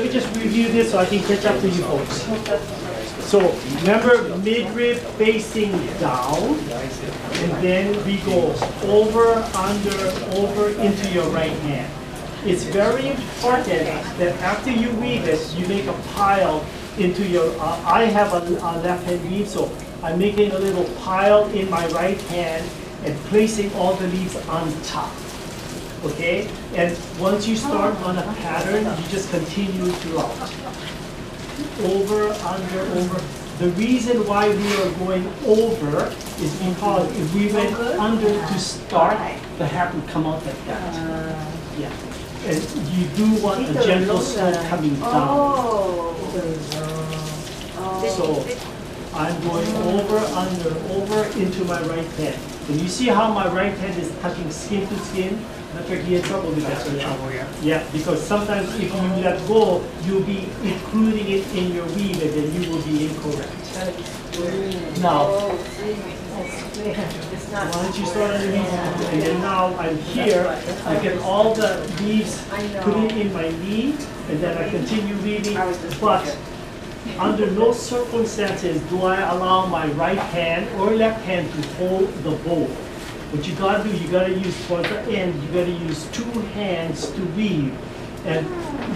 me just review this so I can catch up to you folks. So remember, midrib facing down, and then we go over, under, over into your right hand. It's very important that after you weave it, you make a pile into your, I have a left hand weave, so I'm making a little pile in my right hand and placing all the leaves on top. Okay? And once you start on a pattern, you just continue throughout. Over, under, over. The reason why we are going over is because if we went under to start, the hat would come out like that. Yeah. And you do want a gentle slope coming down. So I'm going over, under, over into my right hand. And you see how my right hand is touching skin to skin? Not sure if you had trouble with that. Trouble, yeah. Yeah, because sometimes if you let go, you'll be including it in your weave and then you will be incorrect. Now, why don't you start on the weave? And then now I'm here, I get all the leaves, put it in my weave, and then I continue weaving. But under no circumstances do I allow my right hand or left hand to hold the bowl. What you gotta do, you gotta use towards the end, you gotta use two hands to weave and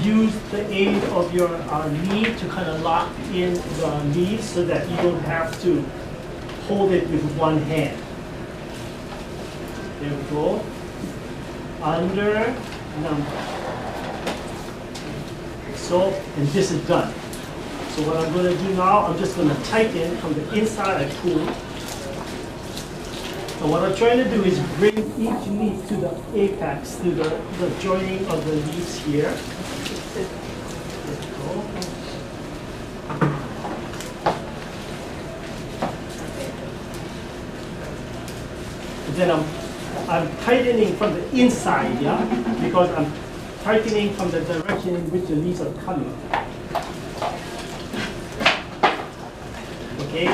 use the aid of your knee to kind of lock in the leaves so that you don't have to hold it with one hand. There we go. Under, so, and this is done. So what I'm going to do now, I'm just going to tighten from the inside. I pull. And what I'm trying to do is bring each leaf to the apex, to the joining of the leaves here. There we go. And then I'm tightening from the inside, yeah, because I'm tightening from the direction in which the leaves are coming. Okay,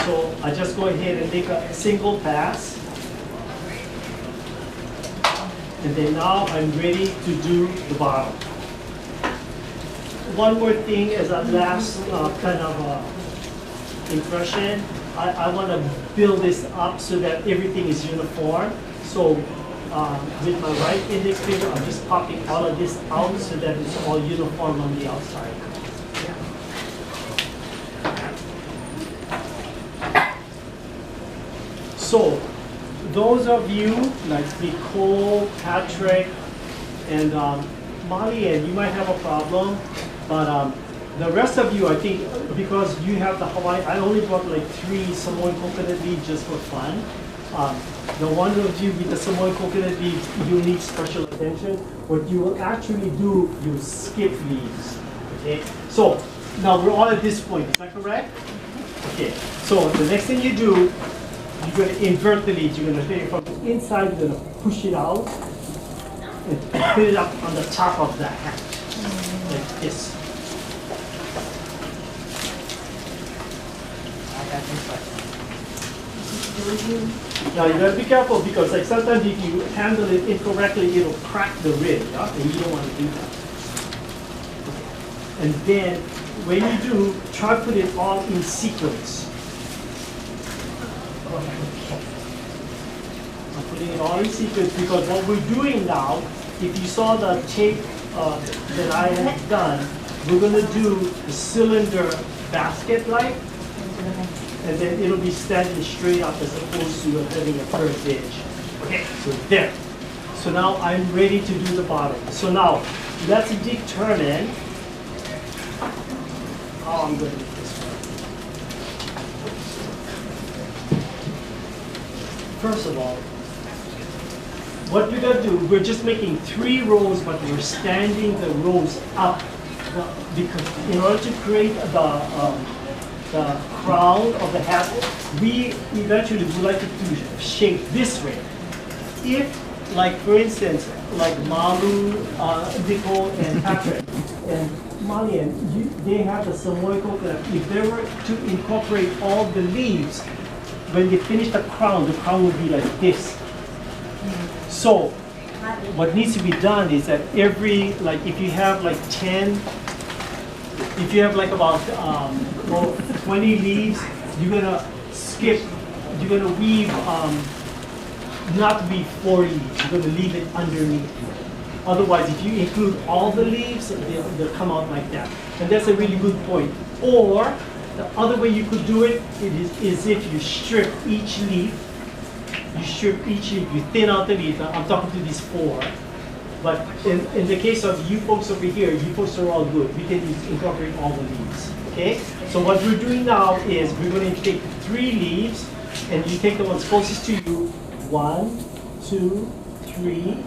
so I just go ahead and make a single pass. And then now I'm ready to do the bottom. One more thing as a last kind of impression. I want to build this up so that everything is uniform. So with my right index finger, I'm just popping all of this out so that it's all uniform on the outside. So, those of you like Nicole, Patrick, and Molly, and you might have a problem, but the rest of you, I think, because you have the Hawaii, I only brought like 3 Samoan coconut leaves just for fun. The one of you with the Samoan coconut leaves, you need special attention. What you will actually do, you skip leaves. Okay. So now we're all at this point. Is that correct? Okay. So the next thing you do, you're going to invert the leaves. You're going to take it from the inside, you're going to push it out, and put it up on the top of the hat, like this. Now you got to be careful because like sometimes if you handle it incorrectly, it'll crack the rib, yeah? And you don't want to do that. And then when you do, try to put it all in sequence. I'm putting it all in sequence because what we're doing now, if you saw the tape that I had done, we're going to do the cylinder basket-like, and then it'll be standing straight up as opposed to having a curved edge. Okay, so there. So now I'm ready to do the bottom. So now let's determine how I'm going to do this one. First of all, what we're going to do, we're just making 3 rows, but we're standing the rows up because in order to create the crown of the hat, we eventually would like it to shape this way. If, like for instance, like Malu, Nicole, and Patrick, and Malian, they have the Samoan coconut. If they were to incorporate all the leaves, when they finish the crown would be like this. So, what needs to be done is that every, like if you have like 10 if you have like about 20 leaves, you're gonna skip, you're gonna weave, not weave 4 leaves, you're gonna leave it underneath. Otherwise, if you include all the leaves, they'll come out like that. And that's a really good point. Or, the other way you could do it is if you strip each leaf. You strip each leaf, you thin out the leaf. I'm talking to these 4. But in the case of you folks over here, you folks are all good. We can incorporate all the leaves, okay? So what we're doing now is we're going to take 3 leaves, and you take the ones closest to you. 1, 2, 3.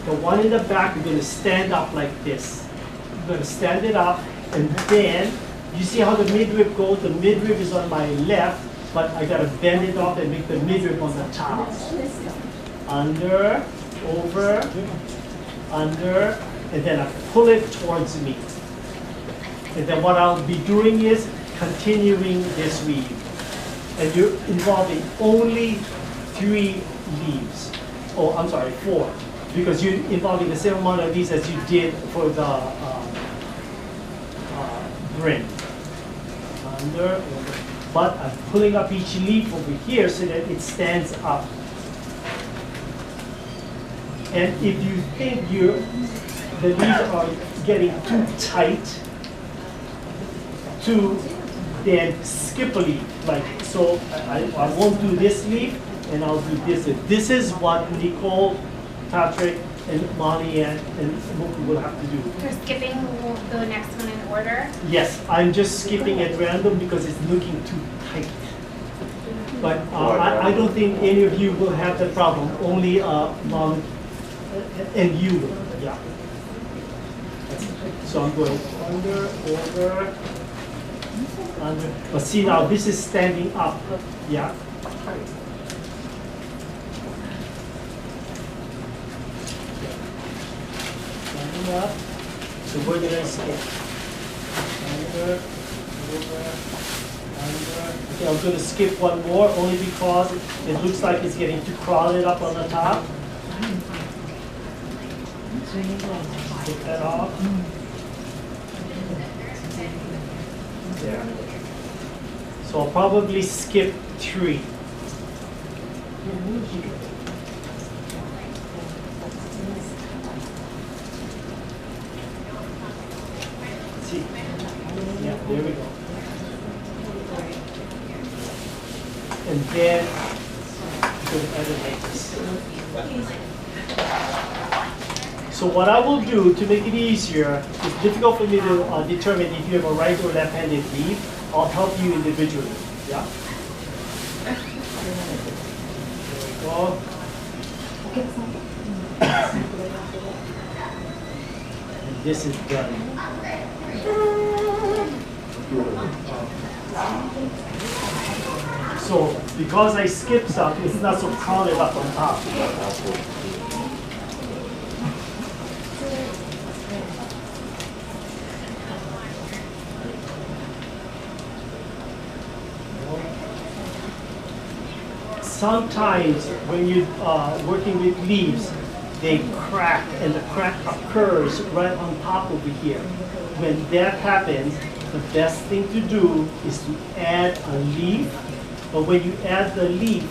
The one in the back, you're going to stand up like this. You're going to stand it up, and then you see how the midrib goes? The midrib is on my left, but I got to bend it off and make the midrib on the top. Under, over, under, and then I pull it towards me. And then what I'll be doing is continuing this weave. And you're involving only 3 leaves. Oh, I'm sorry, 4. Because you're involving the same amount of these as you did for the brim. Under, over. But I'm pulling up each leaf over here so that it stands up. And if you think the leaves are getting too tight, then skip a leaf. Like, so I won't do this leaf, and I'll do this. This is what Nicole, Patrick, and Lonnie and Mookie will have to do. You're skipping the next one in order? Yes, I'm just skipping at random because it's looking too tight. But I don't think any of you will have that problem. Only Mom and you will. Yeah. So I'm going under, over, under. But see now, this is standing up. Yeah. Up. So where did I skip? Under, over, under. Okay, I'm going to skip one more only because it looks like it's getting too crowded up on the top. Take that off. There. So I'll probably skip 3. See. Yeah, there we go. And then go ahead and make this. So what I will do to make it easier, it's difficult for me to determine if you have a right or left-handed leaf. I'll help you individually. Yeah. There we go. And this is done. So because I skipped some, it's not so crowded up on top. Sometimes when you're working with leaves, they crack, and the crack occurs right on top over here. When that happens, the best thing to do is to add a leaf. But when you add the leaf,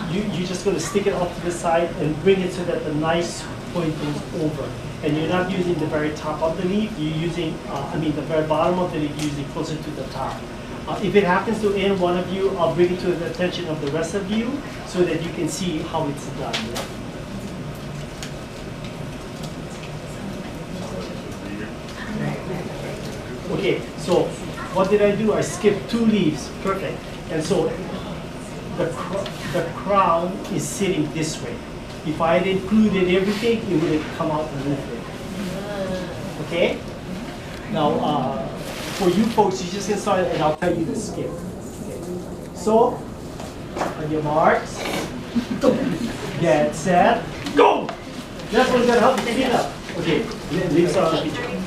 you're just going to stick it off to the side and bring it so that the nice point goes over. And you're not using the very top of the leaf, you're using, the very bottom of the leaf, you're using closer to the top. If it happens to any one of you, I'll bring it to the attention of the rest of you so that you can see how it's done. Okay, so what did I do? I skipped 2 leaves. Perfect. And so the crown is sitting this way. If I had included everything, it would have come out this way. Okay? Now, for you folks, you just get started and I'll tell you to skip. Okay. So, on your marks, get set, go! That's what's going to help you clean up. Okay, leaves are on the picture.